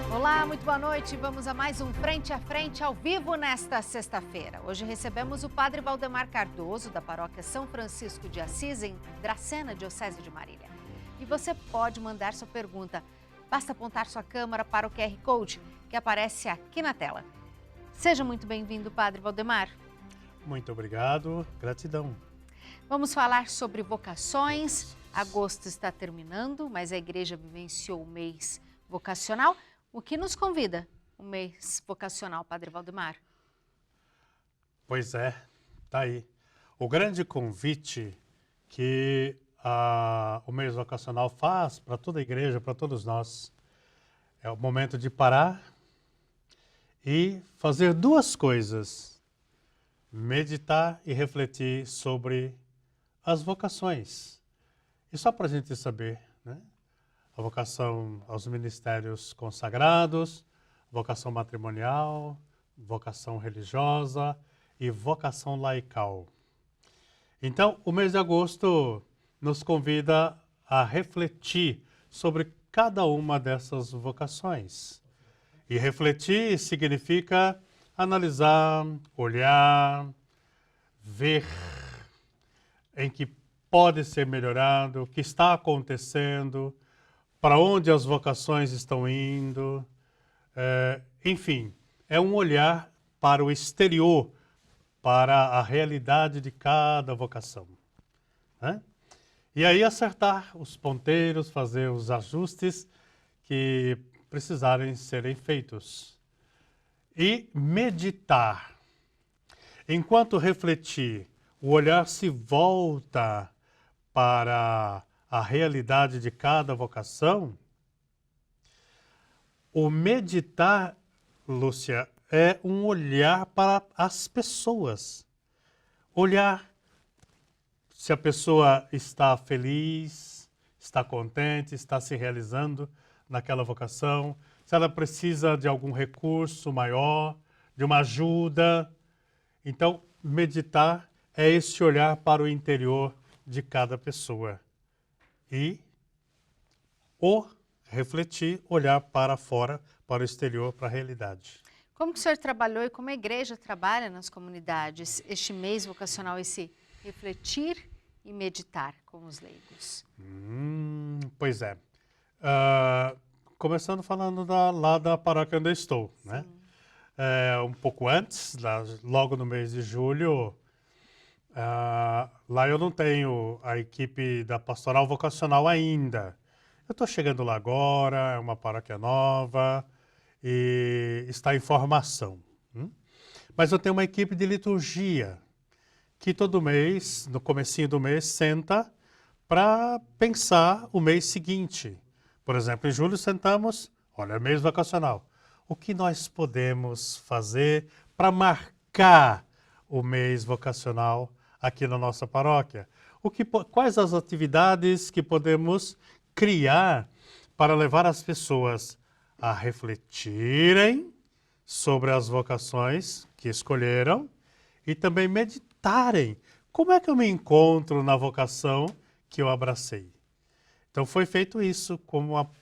Olá, muito boa noite. Vamos a mais um Frente a Frente ao vivo nesta sexta-feira. Hoje recebemos o Padre Valdemar Cardoso, da Paróquia São Francisco de Assis, em Dracena, Diocese de Marília. E você pode mandar sua pergunta. Basta apontar sua câmera para o QR Code que aparece aqui na tela. Seja muito bem-vindo, Padre Valdemar. Muito obrigado, gratidão. Vamos falar sobre vocações. Agosto está terminando, mas a igreja vivenciou o mês vocacional. O que nos convida o mês vocacional, Padre Valdemar? Pois é, tá aí. O grande convite que o mês vocacional faz para toda a igreja, para todos nós, é o momento de parar e fazer duas coisas: meditar e refletir sobre as vocações. E só para a gente saber, né? A vocação aos ministérios consagrados, vocação matrimonial, vocação religiosa e vocação laical. Então, o mês de agosto nos convida a refletir sobre cada uma dessas vocações. E refletir significa analisar, olhar, ver em que pode ser melhorado, o que está acontecendo, para onde as vocações estão indo, enfim, é um olhar para o exterior, para a realidade de cada vocação, né? E aí acertar os ponteiros, fazer os ajustes que precisarem serem feitos. E meditar. Enquanto refletir, o olhar se volta para a realidade de cada vocação. O meditar, Lúcia, é um olhar para as pessoas. Olhar se a pessoa está feliz, está contente, está se realizando naquela vocação, se ela precisa de algum recurso maior, de uma ajuda. Então, meditar é esse olhar para o interior de cada pessoa. E refletir, olhar para fora, para o exterior, para a realidade. Como que o senhor trabalhou e como a igreja trabalha nas comunidades este mês vocacional, esse refletir e meditar com os leigos? Pois é. Começando falando lá da paróquia onde eu estou, né? Um pouco antes, logo no mês de julho, lá eu não tenho a equipe da pastoral vocacional ainda. Eu estou chegando lá agora, é uma paróquia nova e está em formação. Mas eu tenho uma equipe de liturgia que todo mês, no comecinho do mês, senta para pensar o mês seguinte. Por exemplo, em julho sentamos, olha, mês vocacional. O que nós podemos fazer para marcar o mês vocacional aqui na nossa paróquia? Quais as atividades que podemos criar para levar as pessoas a refletirem sobre as vocações que escolheram e também meditarem. Como é que eu me encontro na vocação que eu abracei? Então foi feito isso,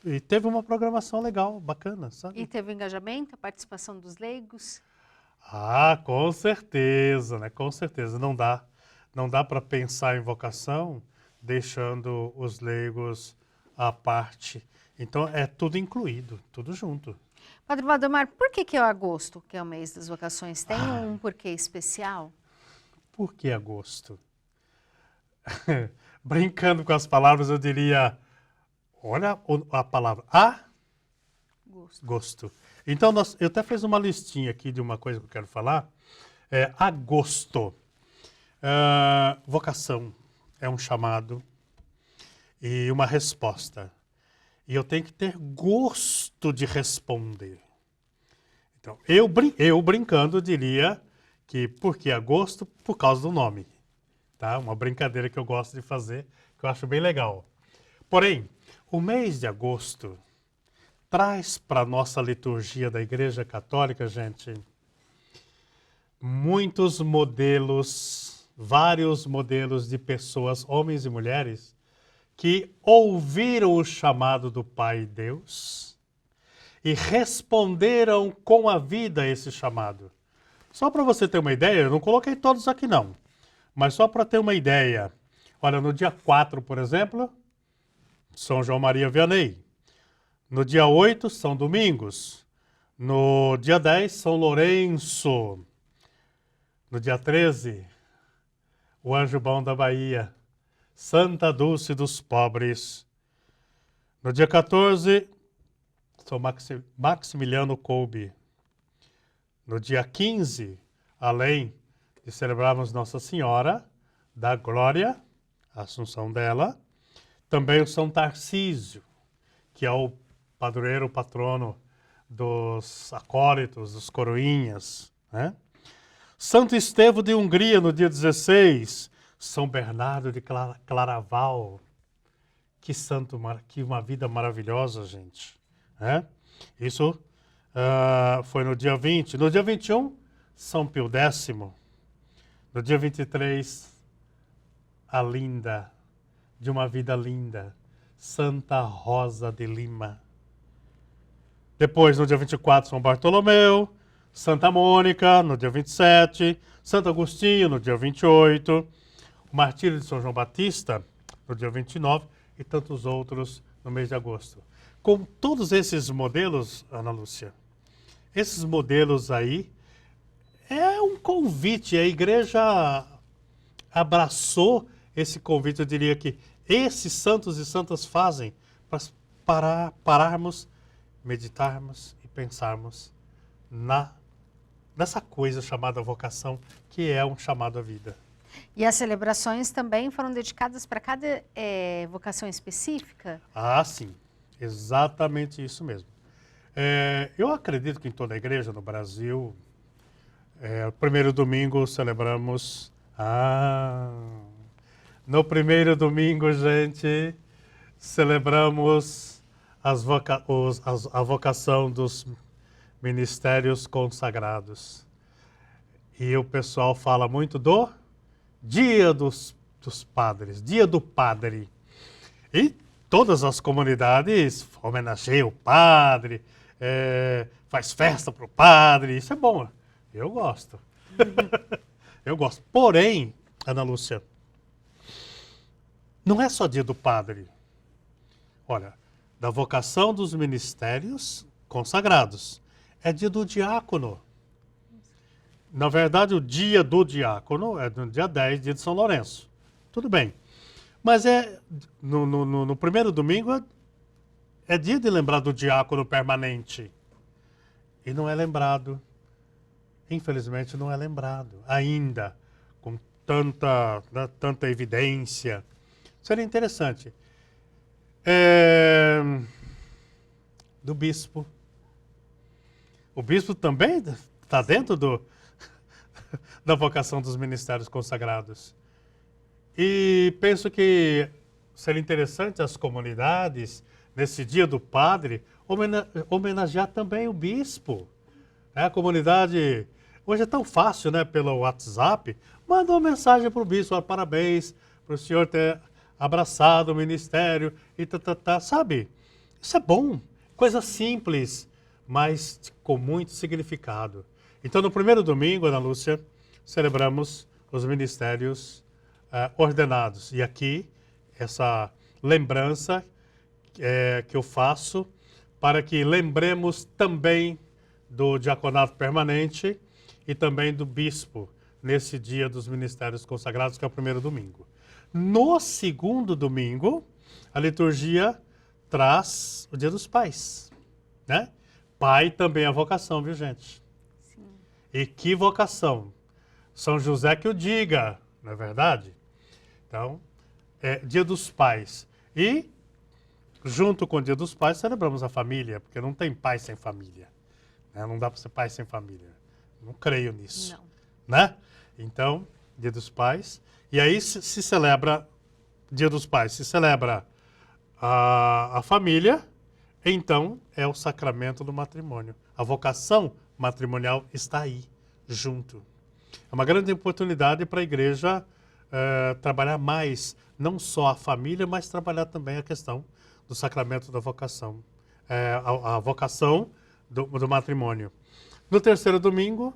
e teve uma programação legal, bacana, sabe? E teve engajamento, a participação dos leigos? Com certeza, né? Com certeza. Não dá para pensar em vocação deixando os leigos à parte. Então é tudo incluído, tudo junto. Padre Valdemar, por que é o agosto, que é o mês das vocações? Tem um porquê especial? Por que agosto? Brincando com as palavras, eu diria, olha a palavra, gosto. Então, eu até fiz uma listinha aqui de uma coisa que eu quero falar. Agosto. Vocação é um chamado e uma resposta. E eu tenho que ter gosto de responder. Então, eu brincando diria que por que agosto? Por causa do nome. Tá? Uma brincadeira que eu gosto de fazer, que eu acho bem legal. Porém, o mês de agosto traz para a nossa liturgia da Igreja Católica, gente, muitos modelos, vários modelos de pessoas, homens e mulheres, que ouviram o chamado do Pai Deus e responderam com a vida a esse chamado. Só para você ter uma ideia, eu não coloquei todos aqui não, mas só para ter uma ideia. Olha, no dia 4, por exemplo, São João Maria Vianney. No dia 8, São Domingos. No dia 10, São Lourenço. No dia 13, o Anjo Bom da Bahia. Santa Dulce dos Pobres. No dia 14, São Maximiliano Kolbe. No dia 15, além de celebrarmos Nossa Senhora da Glória, a Assunção dela, também o São Tarcísio, que é o padroeiro, o patrono dos acólitos, dos coroinhas, né? Santo Estevão de Hungria, no dia 16, São Bernardo de Claraval. Que santo, que uma vida maravilhosa, gente, né? Isso foi no dia 20. No dia 21, São Pio X. No dia 23, a linda, de uma vida linda, Santa Rosa de Lima. Depois, no dia 24, São Bartolomeu, Santa Mônica, no dia 27, Santo Agostinho, no dia 28, o Martírio de São João Batista, no dia 29, e tantos outros no mês de agosto. Com todos esses modelos, Ana Lúcia, esses modelos aí, é um convite, a igreja abraçou esse convite, eu diria que esses santos e santas fazem para pararmos, meditarmos e pensarmos nessa coisa chamada vocação, que é um chamado à vida. E as celebrações também foram dedicadas para cada vocação específica? Ah, sim. Exatamente isso mesmo. Eu acredito que em toda a igreja no Brasil, o primeiro domingo celebramos... no primeiro domingo, gente, celebramos a vocação dos ministérios consagrados. E o pessoal fala muito do Dia dos Padres, Dia do Padre. E todas as comunidades homenageiam o padre, faz festa para o padre, isso é bom, eu gosto. Eu gosto. Porém, Ana Lúcia, não é só dia do padre. Olha, da vocação dos ministérios consagrados, é dia do diácono. Na verdade, o dia do diácono é no dia 10, dia de São Lourenço. Tudo bem. Mas no primeiro domingo é dia de lembrar do diácono permanente. E não é lembrado. Infelizmente, não é lembrado ainda, com tanta evidência. Seria interessante. Do bispo. O bispo também está dentro da vocação dos ministérios consagrados. E penso que seria interessante as comunidades, nesse dia do padre, homenagear também o bispo. A comunidade, hoje é tão fácil, né, pelo WhatsApp, manda uma mensagem para o bispo, parabéns para o senhor ter abraçado o ministério, e sabe? Isso é bom, coisa simples, mas com muito significado. Então, no primeiro domingo, Ana Lúcia, celebramos os ministérios ordenados. E aqui, essa lembrança que eu faço para que lembremos também do diaconato permanente e também do bispo, nesse dia dos ministérios consagrados, que é o primeiro domingo. No segundo domingo, a liturgia traz o Dia dos Pais, né? Pai também é vocação, viu, gente? Sim. E que vocação? São José que o diga, não é verdade? Então, Dia dos Pais. E, junto com o Dia dos Pais, celebramos a família, porque não tem pai sem família. Né? Não dá para ser pai sem família. Não creio nisso. Não. Né? Então, Dia dos Pais. E aí se celebra Dia dos Pais, se celebra a família, então é o sacramento do matrimônio. A vocação matrimonial está aí, junto. É uma grande oportunidade para a igreja trabalhar mais, não só a família, mas trabalhar também a questão do sacramento da vocação. a vocação do matrimônio. No terceiro domingo,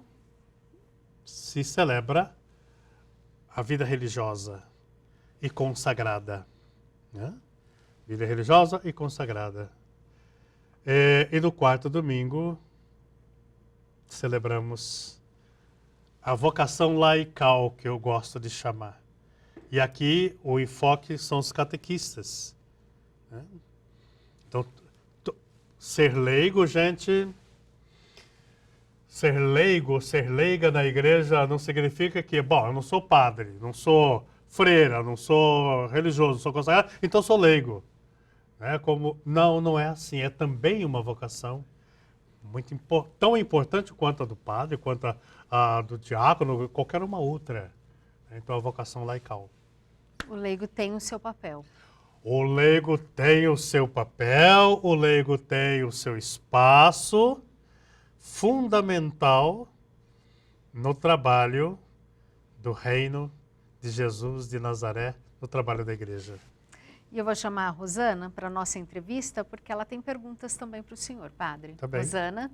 se celebra a vida religiosa e consagrada. Né? Vida religiosa e consagrada. E no quarto domingo, celebramos a vocação laical, que eu gosto de chamar. E aqui o enfoque são os catequistas. Né? Então, ser leigo, gente, ser leigo, ser leiga na igreja não significa que, bom, eu não sou padre, não sou freira, não sou religioso, não sou consagrado, então sou leigo. Né? Não é assim, é também uma vocação tão importante quanto a do padre, quanto a do diácono, qualquer uma outra. Então, a vocação laical. O leigo tem o seu papel. O leigo tem o seu papel, o leigo tem o seu espaço fundamental no trabalho do reino de Jesus de Nazaré, no trabalho da igreja. E eu vou chamar a Rosana para a nossa entrevista, porque ela tem perguntas também para o senhor, padre. Tá bem. Rosana.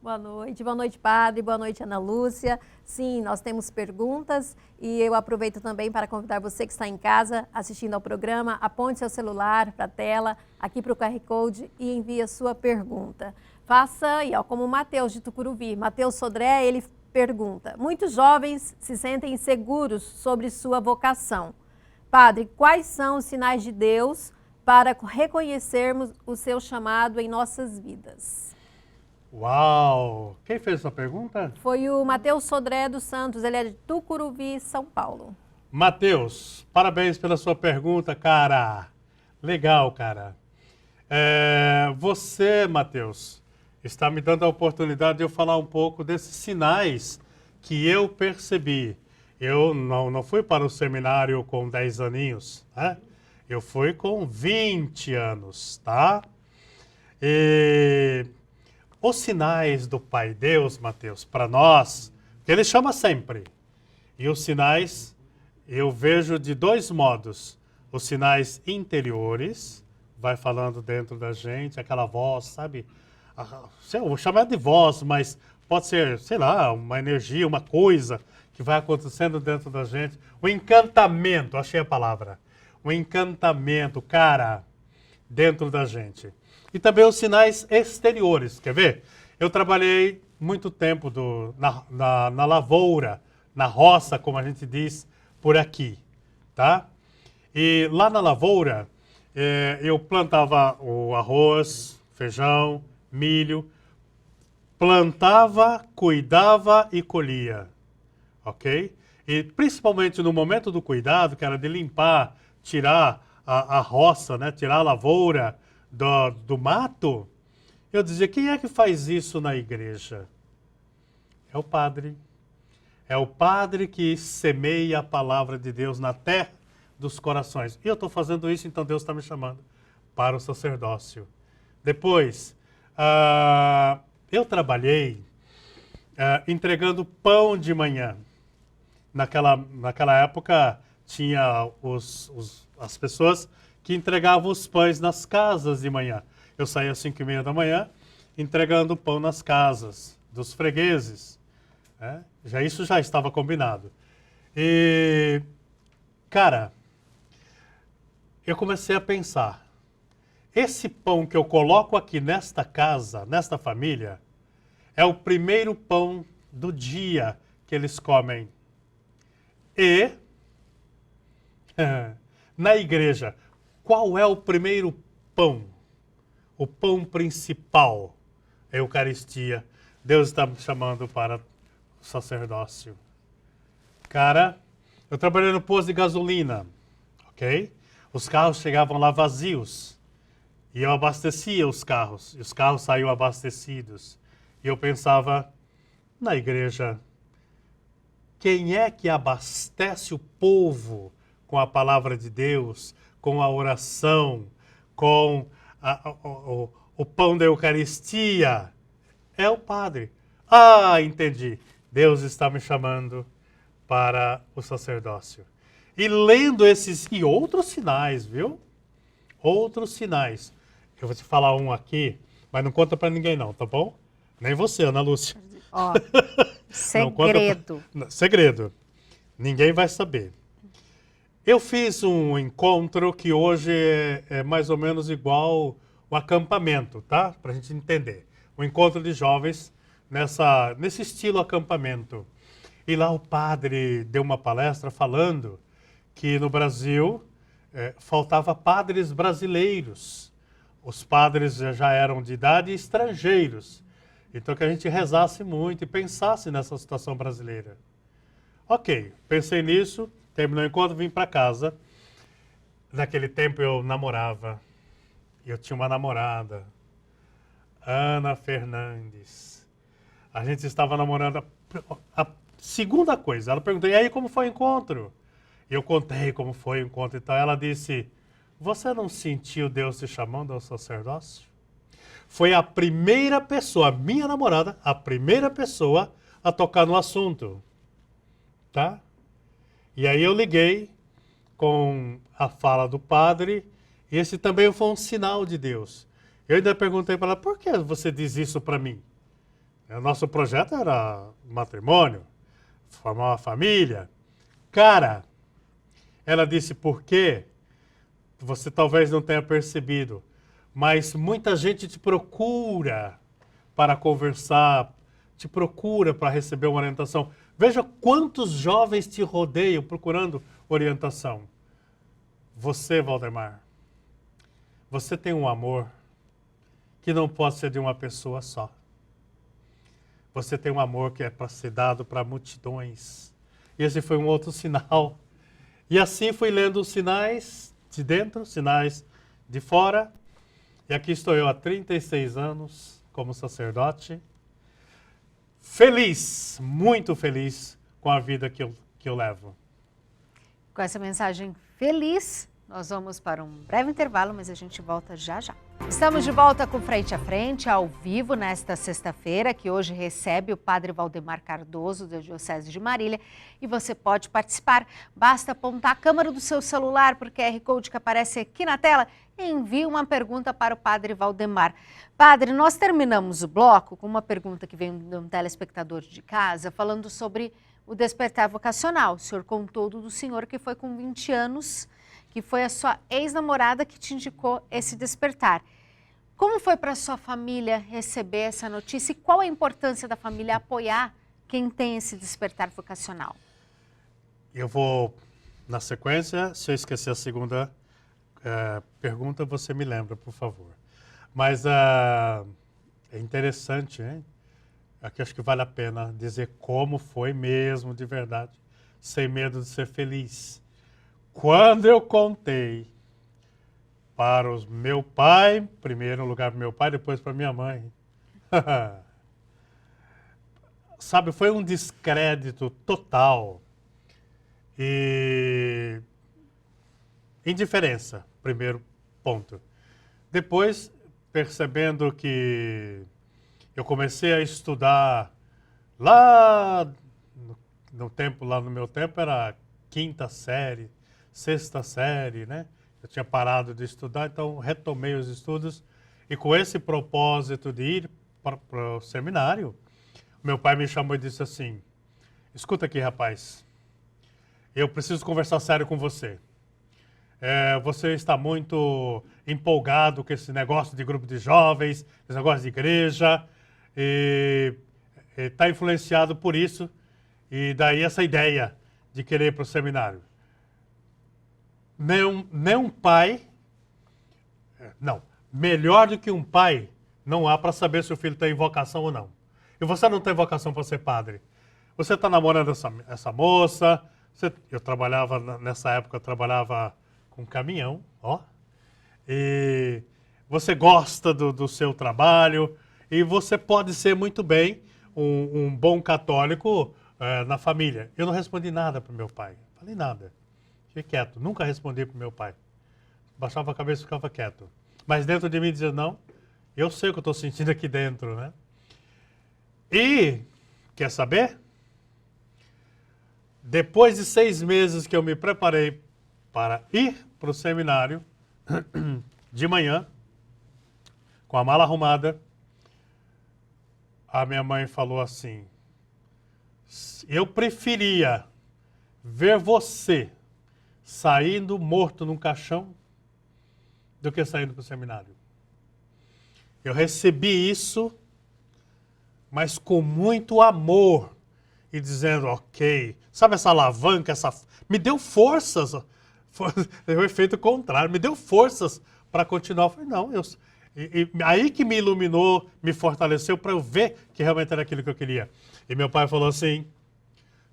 Boa noite, padre, boa noite, Ana Lúcia. Sim, nós temos perguntas e eu aproveito também para convidar você que está em casa assistindo ao programa, aponte seu celular para a tela, aqui para o QR Code e envie a sua pergunta. Faça aí, ó, como o Mateus de Tucuruvi. Mateus Sodré, ele pergunta: muitos jovens se sentem inseguros sobre sua vocação. Padre, quais são os sinais de Deus para reconhecermos o seu chamado em nossas vidas? Uau! Quem fez essa pergunta? Foi o Mateus Sodré dos Santos, ele é de Tucuruvi, São Paulo. Mateus, parabéns pela sua pergunta, cara. Legal, cara. Você, Mateus, está me dando a oportunidade de eu falar um pouco desses sinais que eu percebi. Eu não fui para o seminário com 10 aninhos, né? Eu fui com 20 anos, tá? E os sinais do Pai Deus, Mateus, para nós, que ele chama sempre. E os sinais eu vejo de dois modos. Os sinais interiores, vai falando dentro da gente, aquela voz, sabe? Eu vou chamar de voz, mas pode ser, sei lá, uma energia, uma coisa que vai acontecendo dentro da gente. O encantamento, achei a palavra. O encantamento, cara, dentro da gente. E também os sinais exteriores, quer ver? Eu trabalhei muito tempo na lavoura, na roça, como a gente diz por aqui, tá? E lá na lavoura, eu plantava o arroz, feijão, milho, plantava, cuidava e colhia, ok? E principalmente no momento do cuidado, que era de limpar, tirar a roça, né? Tirar a lavoura do mato, eu dizia, quem é que faz isso na igreja? É o padre. É o padre que semeia a palavra de Deus na terra dos corações. E eu estou fazendo isso, então Deus está me chamando para o sacerdócio. Depois, eu trabalhei entregando pão de manhã. Naquela época, tinha as pessoas que entregavam os pães nas casas de manhã. Eu saía às 5h30 da manhã, entregando pão nas casas dos fregueses. Né? Isso já estava combinado. E, cara, eu comecei a pensar, esse pão que eu coloco aqui nesta casa, nesta família, é o primeiro pão do dia que eles comem. E, na igreja, qual é o primeiro pão? O pão principal, a Eucaristia. Deus está me chamando para o sacerdócio. Cara, eu trabalhei no posto de gasolina, ok? Os carros chegavam lá vazios. E eu abastecia os carros. E os carros saíam abastecidos. E eu pensava, na igreja, quem é que abastece o povo com a palavra de Deus, com a oração, com o pão da Eucaristia? É o padre. Ah, entendi. Deus está me chamando para o sacerdócio. E lendo esses e outros sinais, viu? Outros sinais. Eu vou te falar um aqui Mas não conta para ninguém não, tá bom? Nem você, Ana Lúcia. Ó, Não conta segredo. Segredo. Ninguém vai saber. Eu fiz um encontro que hoje é mais ou menos igual o acampamento, tá? Para a gente entender. Um encontro de jovens nesse estilo acampamento. E lá o padre deu uma palestra falando que no Brasil faltava padres brasileiros. Os padres já eram de idade e estrangeiros. Então que a gente rezasse muito e pensasse nessa situação brasileira. Ok, pensei nisso, terminou o encontro, vim para casa. Naquele tempo eu namorava. Eu tinha uma namorada, Ana Fernandes. A gente estava namorando. A segunda coisa, ela perguntou, e aí como foi o encontro? Eu contei como foi o encontro e tal. Ela disse, você não sentiu Deus te chamando ao sacerdócio? Foi a primeira pessoa, minha namorada, a primeira pessoa a tocar no assunto. Tá? E aí eu liguei com a fala do padre, e esse também foi um sinal de Deus. Eu ainda perguntei para ela, por que você diz isso para mim? O nosso projeto era matrimônio, formar uma família. Cara, ela disse, por quê? Você talvez não tenha percebido, mas muita gente te procura para conversar, te procura para receber uma orientação. Veja quantos jovens te rodeiam procurando orientação. Você, Valdemar, você tem um amor que não pode ser de uma pessoa só. Você tem um amor que é para ser dado para multidões. E esse foi um outro sinal. E assim fui lendo os sinais de dentro, sinais de fora. E aqui estou eu há 36 anos como sacerdote. Feliz, muito feliz com a vida que eu levo. Com essa mensagem feliz, nós vamos para um breve intervalo, mas a gente volta já já. Estamos de volta com Frente a Frente, ao vivo, nesta sexta-feira, que hoje recebe o Padre Valdemar Cardoso, da Diocese de Marília, e você pode participar. Basta apontar a câmera do seu celular para o QR Code que aparece aqui na tela e envie uma pergunta para o Padre Valdemar. Padre, nós terminamos o bloco com uma pergunta que veio de um telespectador de casa, falando sobre o despertar vocacional. O senhor contou do senhor que foi com 20 anos, que foi a sua ex-namorada que te indicou esse despertar. Como foi para a sua família receber essa notícia e qual a importância da família apoiar quem tem esse despertar vocacional? Eu vou, na sequência, se eu esquecer a segunda pergunta, você me lembra, por favor. Mas é interessante, hein? Aqui acho que vale a pena dizer como foi mesmo, de verdade, sem medo de ser feliz. Quando eu contei para o meu pai, primeiro lugar para meu pai, depois para minha mãe. Sabe, foi um descrédito total e indiferença, primeiro ponto. Depois, percebendo que eu comecei a estudar lá no meu tempo era quinta série, sexta série, né? Eu tinha parado de estudar, então retomei os estudos e com esse propósito de ir para o seminário, meu pai me chamou e disse assim, escuta aqui, rapaz, eu preciso conversar sério com você. Você está muito empolgado com esse negócio de grupo de jovens, esse negócio de igreja, e está influenciado por isso, e daí essa ideia de querer ir para o seminário. Nem um pai, não, melhor do que um pai, não há para saber se o filho tem vocação ou não. E você não tem vocação para ser padre. Você está namorando essa moça, eu trabalhava, nessa época eu trabalhava com caminhão, ó, e você gosta do seu trabalho, e você pode ser muito bem um bom católico na família. Eu não respondi nada para o meu pai, falei nada. Fiquei quieto, nunca respondi para o meu pai. Baixava a cabeça e ficava quieto. Mas dentro de mim dizia, não, eu sei o que eu estou sentindo aqui dentro, né? E, quer saber? Depois de 6 meses que eu me preparei para ir para o seminário, de manhã, com a mala arrumada, a minha mãe falou assim, eu preferia ver você saindo morto num caixão do que saindo para o seminário. Eu recebi isso, mas com muito amor e dizendo, ok, sabe essa alavanca, me deu forças, foi o efeito contrário, me deu forças para continuar. Eu falei, não, aí que me iluminou, me fortaleceu para eu ver que realmente era aquilo que eu queria. E meu pai falou assim,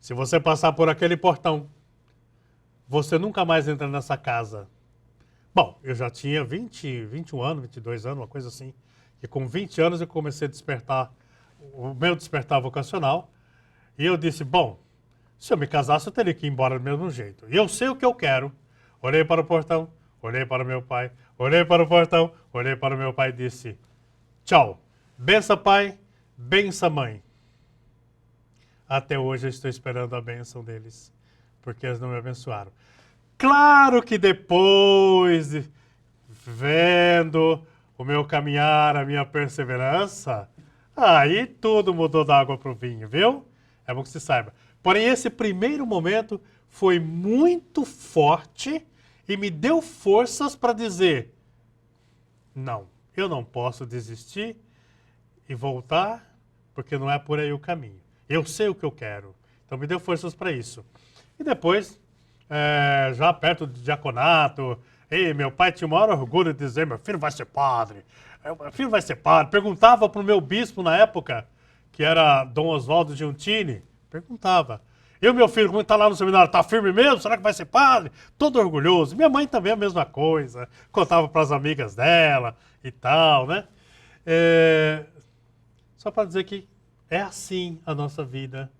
se você passar por aquele portão, você nunca mais entra nessa casa. Bom, eu já tinha 21 anos, 22 anos, uma coisa assim. E com 20 anos eu comecei a despertar, o meu despertar vocacional. E eu disse, bom, se eu me casasse eu teria que ir embora do mesmo jeito. E eu sei o que eu quero. Olhei para o portão, olhei para o meu pai, olhei para o portão, olhei para o meu pai e disse, tchau, benção pai, benção mãe. Até hoje eu estou esperando a bênção deles, porque eles não me abençoaram. Claro que depois, vendo o meu caminhar, a minha perseverança, aí tudo mudou da água para o vinho, viu? É bom que você saiba. Porém, esse primeiro momento foi muito forte e me deu forças para dizer, não, eu não posso desistir e voltar, porque não é por aí o caminho. Eu sei o que eu quero. Então me deu forças para isso. E depois, já perto do diaconato, meu pai tinha o maior orgulho de dizer, meu filho vai ser padre. Meu filho vai ser padre. Perguntava para o meu bispo na época, que era Dom Oswaldo Giuntini, perguntava. E o meu filho, como está lá no seminário, está firme mesmo? Será que vai ser padre? Todo orgulhoso. Minha mãe também a mesma coisa. Contava para as amigas dela e tal, né? Só para dizer que é assim a nossa vida.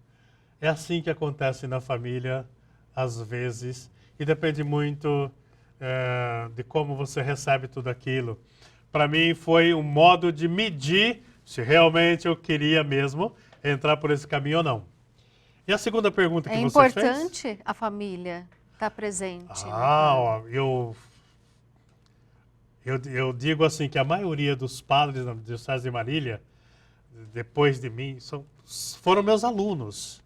É assim que acontece na família, às vezes. E depende muito de como você recebe tudo aquilo. Para mim foi um modo de medir se realmente eu queria mesmo entrar por esse caminho ou não. E a segunda pergunta que você fez? É importante a família estar presente. Ó, eu digo assim que a maioria dos padres da Diocese de Marília, depois de mim, foram meus alunos.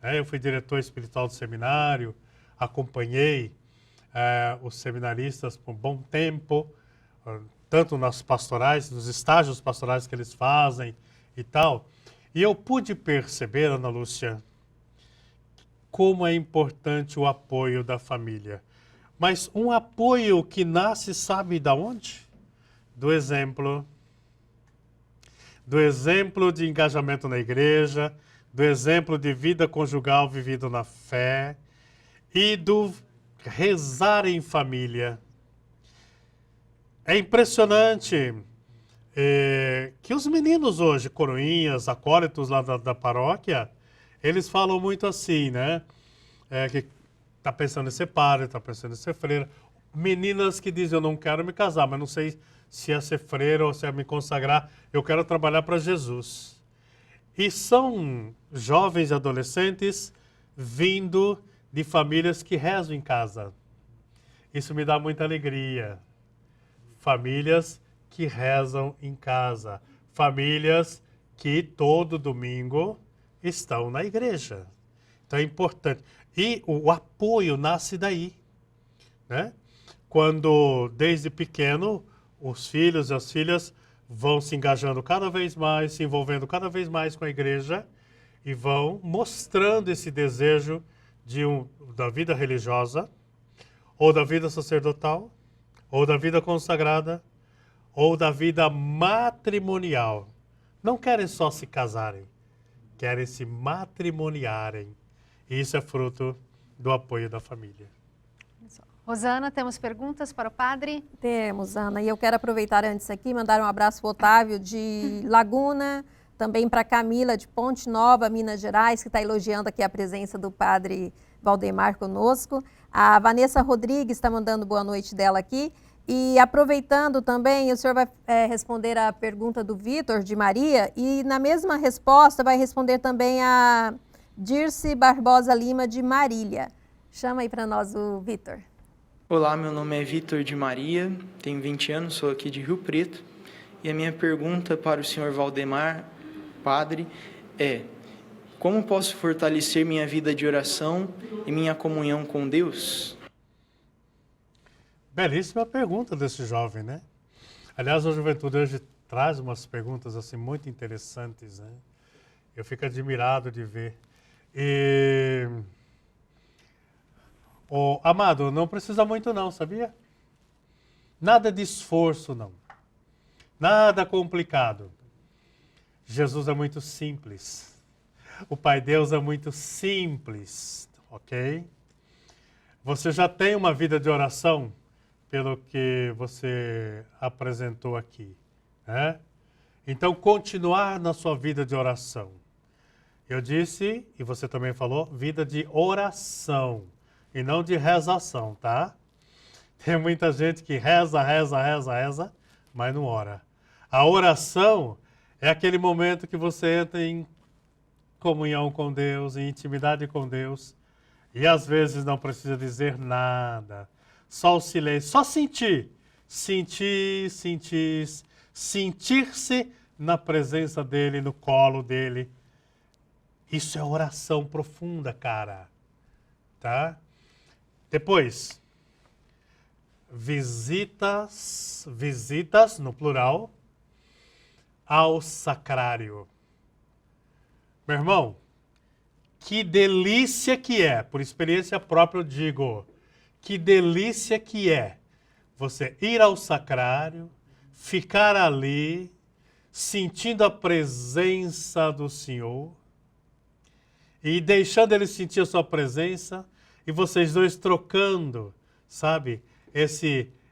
Eu fui diretor espiritual do seminário, acompanhei os seminaristas por um bom tempo, tanto nas pastorais, nos estágios pastorais que eles fazem e tal. E eu pude perceber, Ana Lúcia, como é importante o apoio da família. Mas um apoio que nasce, sabe de onde? Do exemplo. Do exemplo de engajamento na igreja, do exemplo de vida conjugal vivido na fé e do rezar em família. É impressionante que os meninos hoje, coroinhas, acólitos lá da paróquia, eles falam muito assim, né? Que tá pensando em ser padre, tá pensando em ser freira. Meninas que dizem, eu não quero me casar, mas não sei se é ser freira ou se é me consagrar, eu quero trabalhar para Jesus. E são jovens e adolescentes vindo de famílias que rezam em casa. Isso me dá muita alegria. Famílias que rezam em casa. Famílias que todo domingo estão na igreja. Então é importante. E o apoio nasce daí, né? Quando, desde pequeno, os filhos e as filhas vão se engajando cada vez mais, se envolvendo cada vez mais com a igreja e vão mostrando esse desejo da vida religiosa, ou da vida sacerdotal, ou da vida consagrada, ou da vida matrimonial. Não querem só se casarem, querem se matrimoniarem. E isso é fruto do apoio da família. Rosana, temos perguntas para o padre? Temos, Ana. E eu quero aproveitar antes aqui, mandar um abraço para o Otávio de Laguna, também para Camila de Ponte Nova, Minas Gerais, que está elogiando aqui a presença do padre Valdemar conosco. A Vanessa Rodrigues está mandando boa noite dela aqui. E aproveitando também, o senhor vai responder a pergunta do Vitor de Maria e na mesma resposta vai responder também a Dirce Barbosa Lima de Marília. Chama aí para nós o Vitor. Olá, meu nome é Vitor de Maria, tenho 20 anos, sou aqui de Rio Preto E a minha pergunta para o senhor Valdemar, padre, é: como posso fortalecer minha vida de oração e minha comunhão com Deus? Belíssima pergunta desse jovem, né? Aliás, a juventude hoje traz umas perguntas assim muito interessantes, né? Eu fico admirado de ver. Amado, não precisa muito não, sabia? Nada de esforço, não. Nada complicado. Jesus é muito simples. O Pai Deus é muito simples, ok? Você já tem uma vida de oração, pelo que você apresentou aqui, né? Então, continuar na sua vida de oração. Eu disse, e você também falou, vida de oração, e não de rezação, tá? Tem muita gente que reza, mas não ora. A oração é aquele momento que você entra em comunhão com Deus, em intimidade com Deus, e às vezes não precisa dizer nada, só o silêncio, só sentir. Sentir-se na presença dele, no colo dele. Isso é oração profunda, cara. Tá? Depois, visitas no plural, ao sacrário. Meu irmão, que delícia que é, por experiência própria eu digo, que delícia que é você ir ao sacrário, ficar ali, sentindo a presença do Senhor e deixando Ele sentir a sua presença e vocês dois trocando, sabe,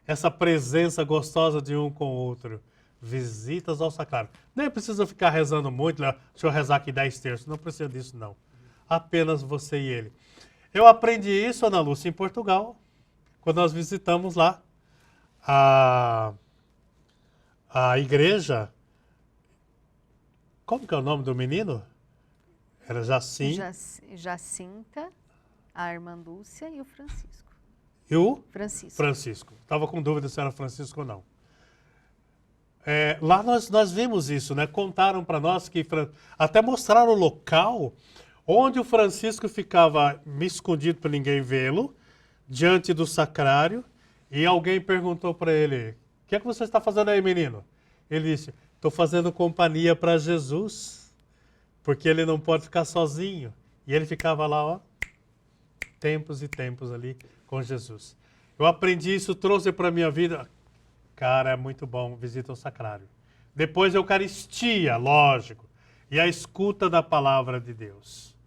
essa presença gostosa de um com o outro. Visitas ao sacrário. Nem precisa ficar rezando muito, deixa eu rezar aqui 10 terços, não precisa disso não. Apenas você e ele. Eu aprendi isso, Ana Lúcia, em Portugal, quando nós visitamos lá a igreja. Como que é o nome do menino? Era Jacinta, a irmã Lúcia e o Francisco. E o? Francisco. Estava com dúvida se era Francisco ou não. Lá nós vimos isso, né? Contaram para nós que até mostraram o local onde o Francisco ficava escondido para ninguém vê-lo, diante do sacrário, e alguém perguntou para ele: o que é que você está fazendo aí, menino? Ele disse: estou fazendo companhia para Jesus, porque ele não pode ficar sozinho. E ele ficava lá, ó, tempos e tempos ali com Jesus. Eu aprendi isso, trouxe para a minha vida. Cara, é muito bom, visita ao sacrário. Depois a Eucaristia, lógico, e a escuta da palavra de Deus.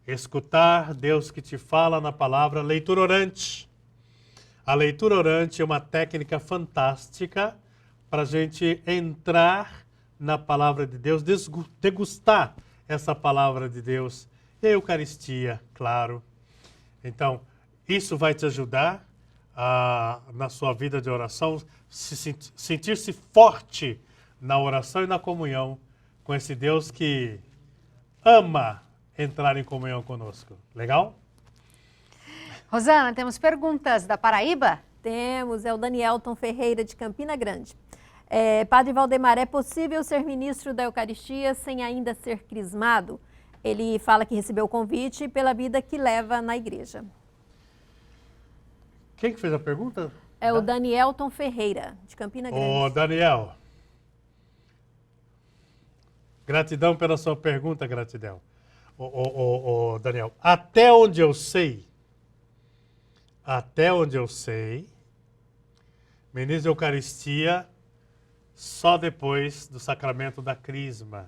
Escutar Deus que te fala na palavra, leitura orante. A leitura orante é uma técnica fantástica para a gente entrar na palavra de Deus, degustar essa palavra de Deus. E a Eucaristia, claro. Então, isso vai te ajudar na sua vida de oração, sentir-se forte na oração e na comunhão com esse Deus que ama entrar em comunhão conosco. Legal? Rosana, temos perguntas da Paraíba? Temos, é o Danielton Ferreira de Campina Grande. Padre Valdemar, é possível ser ministro da Eucaristia sem ainda ser crismado? Ele fala que recebeu o convite pela vida que leva na igreja. Quem que fez a pergunta? É o Danielton Ferreira, de Campina Grande. Ô, Daniel, gratidão pela sua pergunta, gratidão. Daniel, até onde eu sei, ministro da Eucaristia só depois do sacramento da crisma.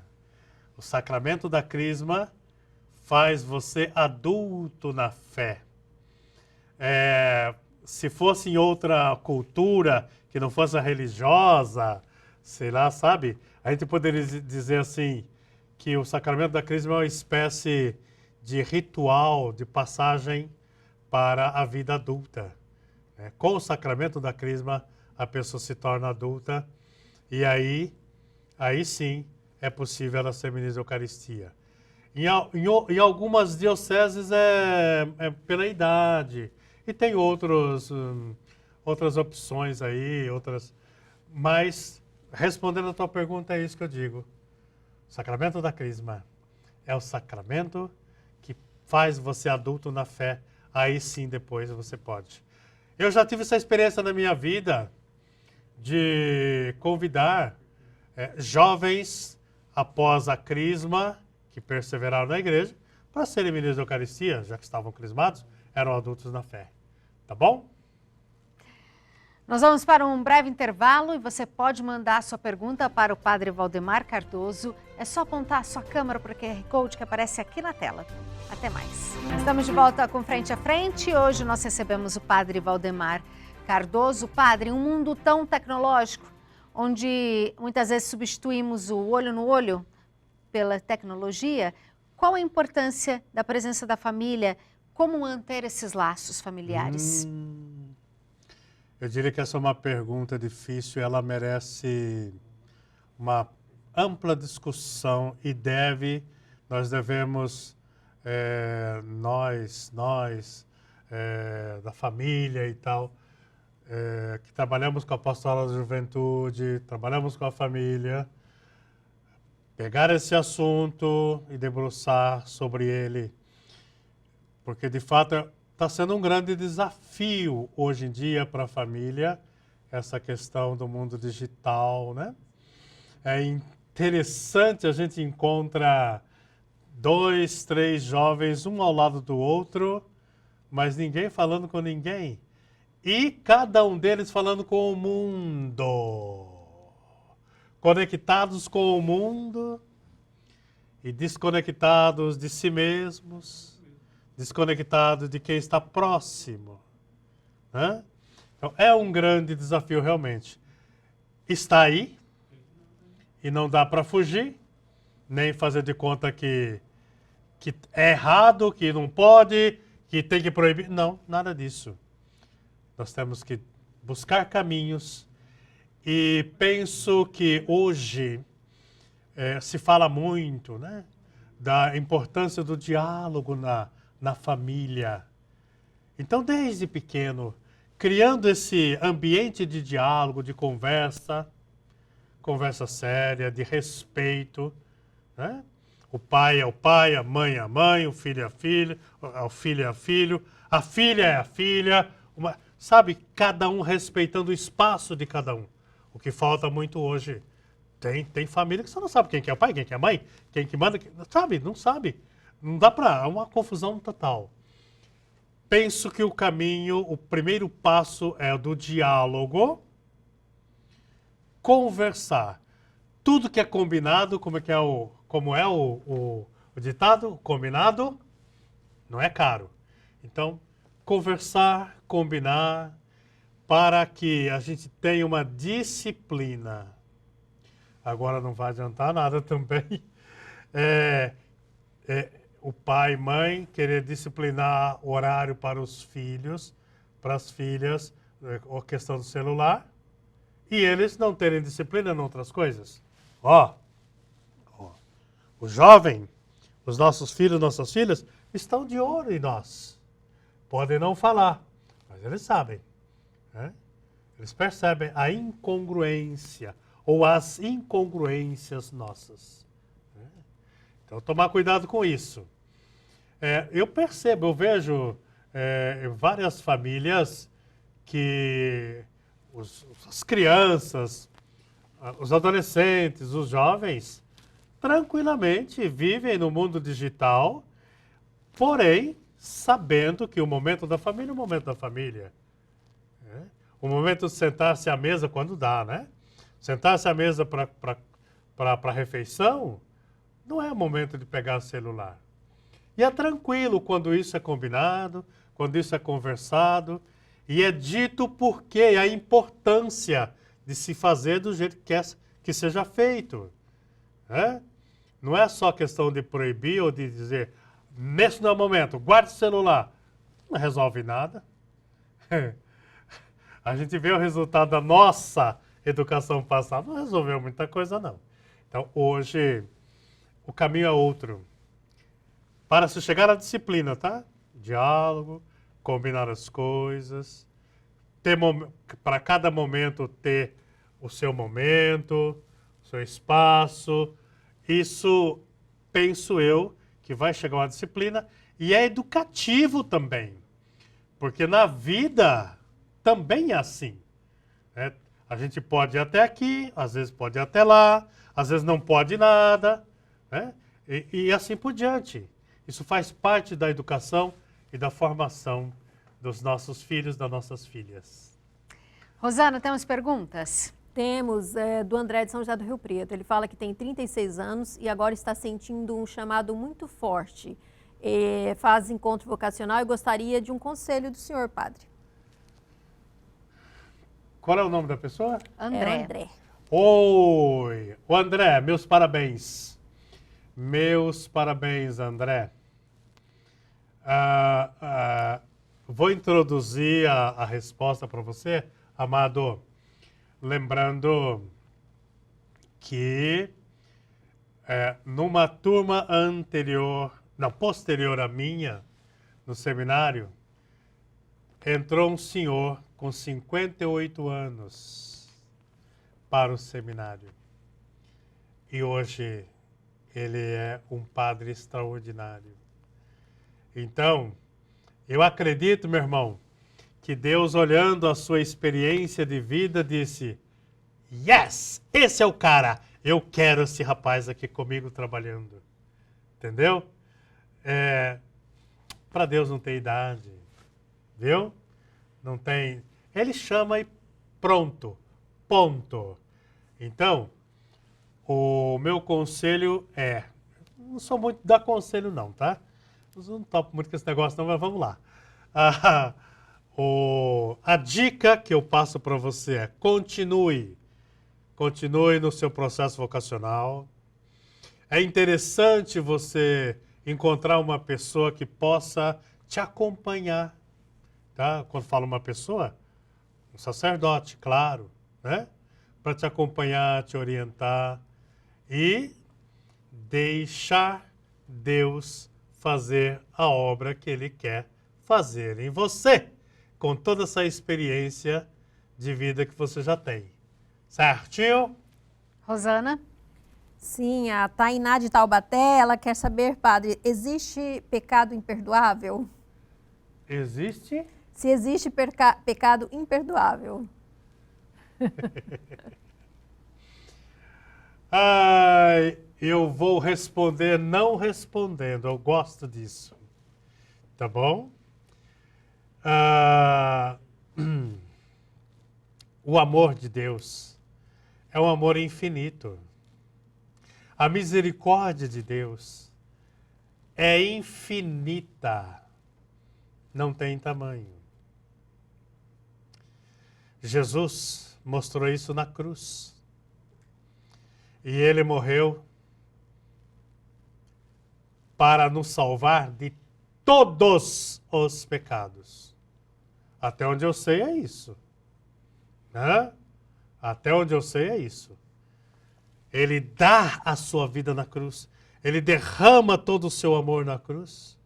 O sacramento da crisma faz você adulto na fé. Se fosse em outra cultura, que não fosse a religiosa, sei lá, sabe? A gente poderia dizer assim, que o sacramento da crisma é uma espécie de ritual de passagem para a vida adulta. Com o sacramento da crisma, a pessoa se torna adulta e aí sim é possível ela ser ministra da Eucaristia. Em algumas dioceses é pela idade. E tem outras opções aí, mas respondendo a tua pergunta, é isso que eu digo. O sacramento da Crisma é o sacramento que faz você adulto na fé. Aí sim, depois você pode. Eu já tive essa experiência na minha vida de convidar jovens após a Crisma, que perseveraram na igreja, para serem ministros da Eucaristia, já que estavam crismados, eram adultos na fé. Tá bom? Nós vamos para um breve intervalo e você pode mandar a sua pergunta para o Padre Valdemar Cardoso. É só apontar a sua câmera para o QR Code que aparece aqui na tela. Até mais. Estamos de volta com Frente a Frente. Hoje nós recebemos o Padre Valdemar Cardoso. Padre, um mundo tão tecnológico, onde muitas vezes substituímos o olho no olho pela tecnologia, qual a importância da presença da família? Como manter esses laços familiares? Eu diria que essa é uma pergunta difícil, ela merece uma ampla discussão e nós devemos, nós da família e tal, que trabalhamos com a Pastoral da Juventude, trabalhamos com a família, pegar esse assunto e debruçar sobre ele, porque de fato está sendo um grande desafio hoje em dia para a família, essa questão do mundo digital, né? É interessante, a gente encontra 2, 3 jovens, um ao lado do outro, mas ninguém falando com ninguém. E cada um deles falando com o mundo. Conectados com o mundo e desconectados de si mesmos, desconectados de quem está próximo. Né? Então, é um grande desafio realmente. Está aí e não dá para fugir, nem fazer de conta que é errado, que não pode, que tem que proibir. Não, nada disso. Nós temos que buscar caminhos e penso que hoje se fala muito, né, da importância do diálogo na família. Então, desde pequeno, criando esse ambiente de diálogo, de conversa séria, de respeito, né? O pai é o pai, a mãe é a mãe, o filho é a filha, o filho é o filho, a filha é a filha, sabe, cada um respeitando o espaço de cada um. O que falta muito hoje, tem família que você não sabe quem que é o pai, quem que é a mãe, quem que manda, não sabe. Não dá para, é uma confusão total. Penso que o primeiro passo é o do diálogo, conversar. Tudo que é combinado, como é o ditado, combinado não é caro. Então, conversar, combinar, para que a gente tenha uma disciplina. Agora não vai adiantar nada também. O pai e mãe querer disciplinar o horário para os filhos, para as filhas, a questão do celular, e eles não terem disciplina em outras coisas. O jovem, os nossos filhos, nossas filhas, estão de olho em nós. Podem não falar, mas eles sabem. Né? Eles percebem a incongruência ou as incongruências nossas. Né? Então, tomar cuidado com isso. Eu percebo, eu vejo várias famílias que as crianças, os adolescentes, os jovens, tranquilamente vivem no mundo digital, porém, sabendo que o momento da família é o momento da família. O momento de sentar-se à mesa quando dá, né? Sentar-se à mesa para a refeição não é o momento de pegar o celular. E é tranquilo quando isso é combinado, quando isso é conversado, e é dito por quê, a importância de se fazer do jeito que seja feito. Né? Não é só questão de proibir ou de dizer, nesse não é o momento, guarde o celular. Não resolve nada. A gente vê o resultado da nossa educação passada, não resolveu muita coisa, não. Então, hoje, o caminho é outro. Para se chegar à disciplina, tá? Diálogo, combinar as coisas, para cada momento ter o seu momento, o seu espaço. Isso, penso eu, que vai chegar uma disciplina e é educativo também. Porque na vida também é assim. Né? A gente pode ir até aqui, às vezes pode ir até lá, às vezes não pode nada, né? E assim por diante. Isso faz parte da educação e da formação dos nossos filhos, das nossas filhas. Rosana, temos perguntas? Temos do André de São José do Rio Preto. Ele fala que tem 36 anos e agora está sentindo um chamado muito forte. Faz encontro vocacional e gostaria de um conselho do senhor, padre. Qual é o nome da pessoa? André. É André. Oi! O André, meus parabéns. Meus parabéns, André. Vou introduzir a resposta para você, amado, lembrando que numa turma posterior à minha, no seminário, entrou um senhor com 58 anos para o seminário. E hoje ele é um padre extraordinário. Então, eu acredito, meu irmão, que Deus, olhando a sua experiência de vida, disse: yes, esse é o cara, eu quero esse rapaz aqui comigo trabalhando. Entendeu? Para Deus não tem idade, viu? Não tem. Ele chama e pronto, ponto. Então, o meu conselho não sou muito dar conselho não, tá? Eu não topo muito com esse negócio não, mas vamos lá. A dica que eu passo para você é: continue no seu processo vocacional. É interessante você encontrar uma pessoa que possa te acompanhar, tá? Quando falo uma pessoa, um sacerdote, claro, né? Para te acompanhar, te orientar e deixar Deus fazer a obra que Ele quer fazer em você, com toda essa experiência de vida que você já tem. Certinho? Rosana? Sim, a Tainá de Taubaté, ela quer saber, padre, existe pecado imperdoável? Existe? Se existe pecado imperdoável. Ai, eu vou responder não respondendo, eu gosto disso. Tá bom? O amor de Deus é um amor infinito. A misericórdia de Deus é infinita, não tem tamanho. Jesus mostrou isso na cruz. E Ele morreu para nos salvar de todos os pecados. Até onde eu sei é isso. Né? Até onde eu sei é isso. Ele dá a sua vida na cruz. Ele derrama todo o seu amor na cruz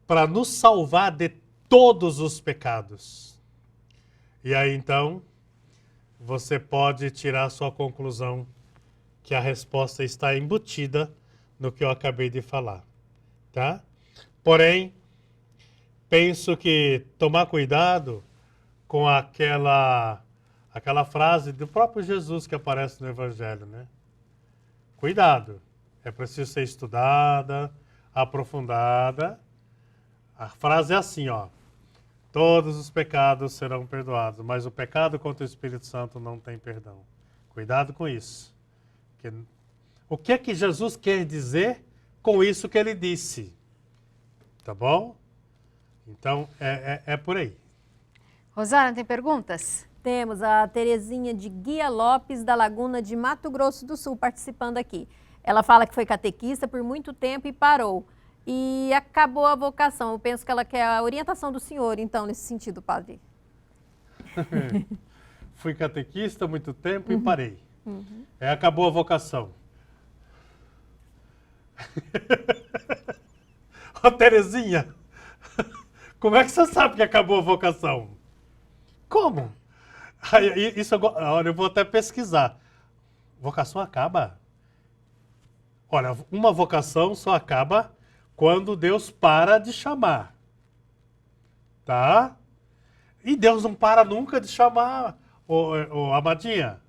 para nos salvar de todos os pecados. E aí então, você pode tirar a sua conclusão que a resposta está embutida no que eu acabei de falar, tá? Porém, penso que tomar cuidado com aquela frase do próprio Jesus que aparece no Evangelho, né? Cuidado, é preciso ser estudada, aprofundada. A frase é assim, ó: todos os pecados serão perdoados, mas o pecado contra o Espírito Santo não tem perdão. Cuidado com isso. O que é que Jesus quer dizer com isso que ele disse? Tá bom? Então, é por aí. Rosana, tem perguntas? Temos a Terezinha de Guia Lopes, da Laguna de Mato Grosso do Sul, participando aqui. Ela fala que foi catequista por muito tempo e parou. E acabou a vocação. Eu penso que ela quer a orientação do senhor, então, nesse sentido, padre. Fui catequista há muito tempo e parei. Acabou a vocação. Ô, Terezinha, como é que você sabe que acabou a vocação? Como? Isso olha, eu vou até pesquisar. Vocação acaba? Olha, uma vocação só acaba quando Deus para de chamar. Tá? E Deus não para nunca de chamar, amadinha.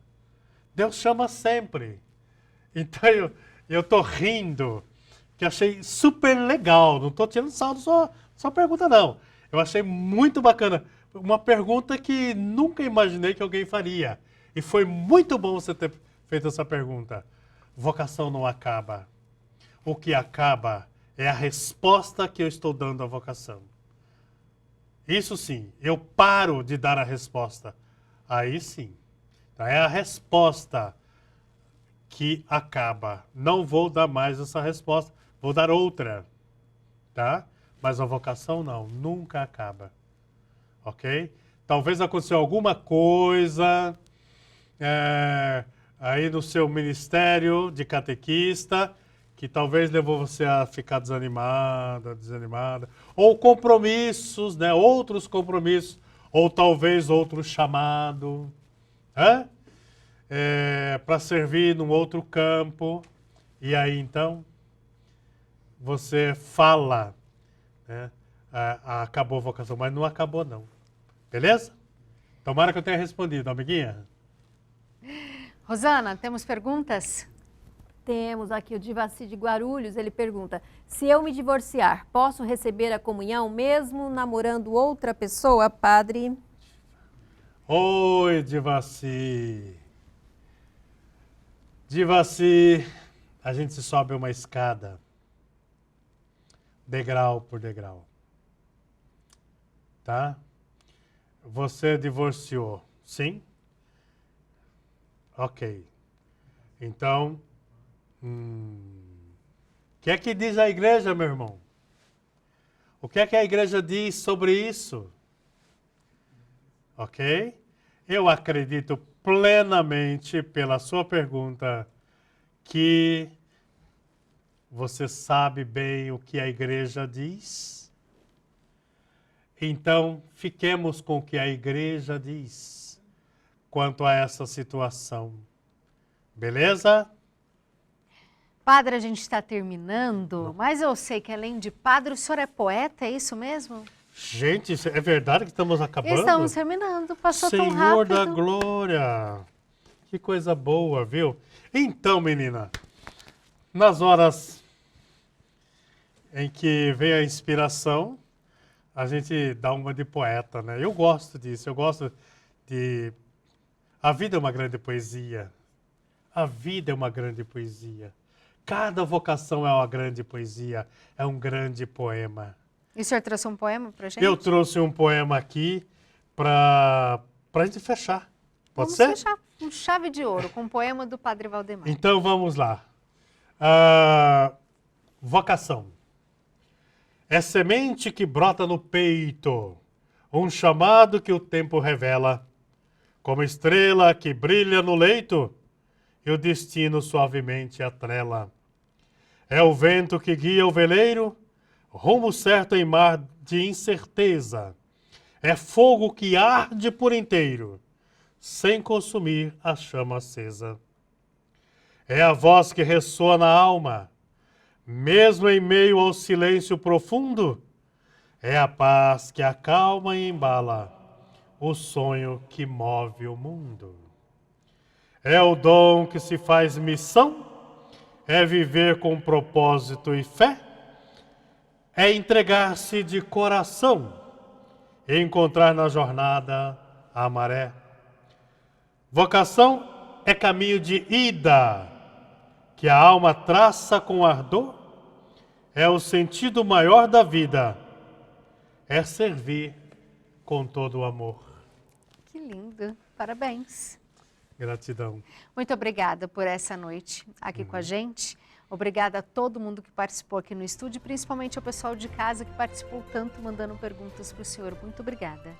Deus chama sempre. Então eu tô rindo, que achei super legal. Não tô tirando saldo só pergunta, não. Eu achei muito bacana. Uma pergunta que nunca imaginei que alguém faria. E foi muito bom você ter feito essa pergunta. Vocação não acaba. O que acaba é a resposta que eu estou dando à vocação. Isso sim, eu paro de dar a resposta. Aí sim. Então, é a resposta que acaba. Não vou dar mais essa resposta, vou dar outra. Tá? Mas a vocação não, nunca acaba. Ok? Talvez aconteceu alguma coisa aí no seu ministério de catequista que talvez levou você a ficar desanimada. Ou compromissos, né? Outros compromissos. Ou talvez outro chamado. Para servir num outro campo. E aí, então, você fala, né? Acabou a vocação, mas não acabou, não. Beleza? Tomara que eu tenha respondido, amiguinha. Rosana, temos perguntas? Temos aqui o Divaci de Guarulhos, ele pergunta: se eu me divorciar, posso receber a comunhão mesmo namorando outra pessoa, padre? Oi, Divaci. Divaci, a gente se sobe uma escada, degrau por degrau. Tá? Você divorciou, sim? Ok. Então, o que é que diz a igreja, meu irmão? O que é que a igreja diz sobre isso? Ok? Eu acredito plenamente, pela sua pergunta, que você sabe bem o que a igreja diz. Então, fiquemos com o que a igreja diz quanto a essa situação. Beleza? Padre, a gente está terminando, mas eu sei que além de padre, o senhor é poeta, é isso mesmo? Gente, é verdade que estamos acabando? Estamos terminando, passou tão rápido. Senhor da glória, que coisa boa, viu? Então, menina, nas horas em que vem a inspiração, a gente dá uma de poeta, né? Eu gosto disso, eu gosto de... A vida é uma grande poesia. A vida é uma grande poesia. Cada vocação é uma grande poesia, é um grande poema. E o senhor trouxe um poema pra gente? Eu trouxe um poema aqui pra gente fechar. Pode ser? Vamos fechar com chave de ouro, com o poema do Padre Valdemar. Então vamos lá. Vocação. É semente que brota no peito, um chamado que o tempo revela, como estrela que brilha no leito e o destino suavemente atrela. É o vento que guia o veleiro, rumo certo em mar de incerteza. É fogo que arde por inteiro, sem consumir a chama acesa. É a voz que ressoa na alma, mesmo em meio ao silêncio profundo. É a paz que acalma e embala, o sonho que move o mundo. É o dom que se faz missão, é viver com propósito e fé, é entregar-se de coração e encontrar na jornada a maré. Vocação é caminho de ida, que a alma traça com ardor, é o sentido maior da vida, é servir com todo o amor. Que lindo, parabéns. Gratidão. Muito obrigada por essa noite aqui com a gente. Obrigada a todo mundo que participou aqui no estúdio, principalmente ao pessoal de casa que participou tanto, mandando perguntas para o senhor. Muito obrigada.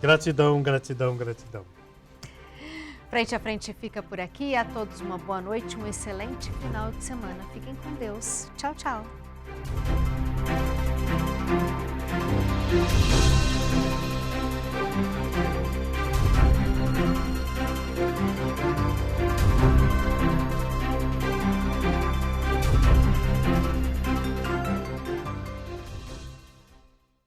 Gratidão, gratidão, gratidão. Frente a Frente fica por aqui. A todos uma boa noite, um excelente final de semana. Fiquem com Deus. Tchau, tchau.